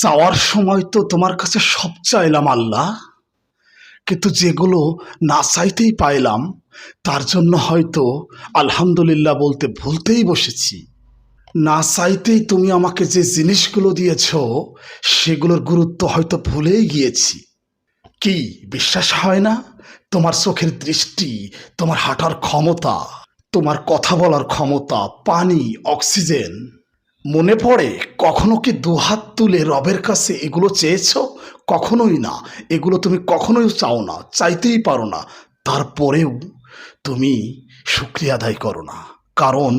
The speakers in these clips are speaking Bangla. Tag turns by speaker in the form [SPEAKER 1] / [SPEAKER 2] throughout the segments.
[SPEAKER 1] চাওয়ার সময় তো তোমার কাছে সব চাইলাম আল্লাহ, কিন্তু যেগুলো না চাইতেই পাইলাম তার জন্য হয়তো আলহামদুলিল্লাহ বলতে ভুলতেই বসেছি। না চাইতেই তুমি আমাকে যে জিনিসগুলো দিয়েছ সেগুলোর গুরুত্ব হয়তো ভুলেই গিয়েছি। কি বিশ্বাস হয় না? তোমার চোখের দৃষ্টি, তোমার হাঁটার ক্ষমতা, তোমার কথা বলার ক্ষমতা, পানি, অক্সিজেন। মনে পড়ে কখনো কি দুহাত তুলে রবের কাছে এগুলো চেয়েছো? কখনোই না। এগুলো তুমি কখনোই চাও না, চাইতেই পারো না। তারপরেও তুমি শুকরিয়া আদায় করো না, কারণ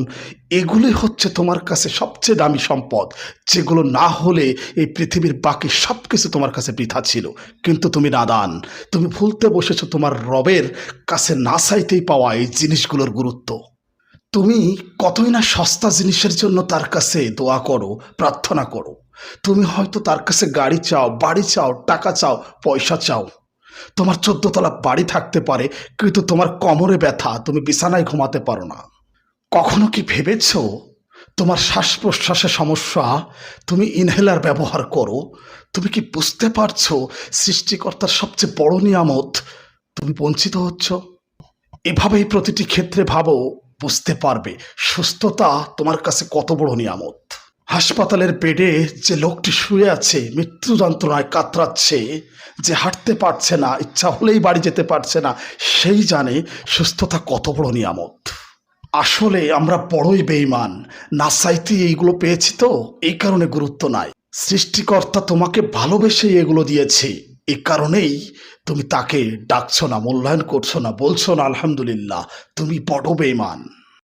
[SPEAKER 1] এগুলি হচ্ছে তোমার কাছে সবচেয়ে দামি সম্পদ, যেগুলো না হলে এই পৃথিবীর বাকি সব কিছু তোমার কাছে বৃথা ছিল। কিন্তু তুমি নাদান, তুমি ভুলতে বসেছো তোমার রবের কাছে না চাইতেই পাওয়া এই জিনিসগুলোর গুরুত্ব। তুমি কতই না সস্তা জিনিসের জন্য তার কাছে দোয়া করো, প্রার্থনা করো। তুমি হয়তো তার কাছে গাড়ি চাও, বাড়ি চাও, টাকা চাও, পয়সা চাও। তোমার 14 তলা বাড়ি থাকতে পারে, কিন্তু তোমার কোমরে ব্যথা, তুমি বিছানায় ঘুমাতে পারো না। কখনো কি ভেবেছ তোমার শ্বাস প্রশ্বাসের সমস্যা, তুমি ইনহেলার ব্যবহার করো? তুমি কি বুঝতে পারছো সৃষ্টিকর্তার সবচেয়ে বড় নিয়ামত তুমি বঞ্চিত হচ্ছ? এভাবেই প্রতিটি ক্ষেত্রে ভাবো, বুঝতে পারবে সুস্থতা তোমার কাছে কত বড় নিয়ামত। হাসপাতালের বেডে যে লোকটি শুয়ে আছে, মৃত্যু যন্ত্রণায় কাতরাচ্ছে, যে হাঁটতে পারছে না, ইচ্ছা হলেই বাড়ি যেতে পারছে না, সেই জানে সুস্থতা কত বড় নিয়ামত। আসলে আমরা বড়ই বেঈমান, না চাইতেই এইগুলো পেয়েছি তো এই কারণে গুরুত্ব নাই। সৃষ্টিকর্তা তোমাকে ভালোবেসে এগুলো দিয়েছে, এই কারণেই তুমি তাকে ডাকছো না, মূল্যায়ন করছো না, বলছো না আলহামদুলিল্লাহ। তুমি বড় বেঈমান।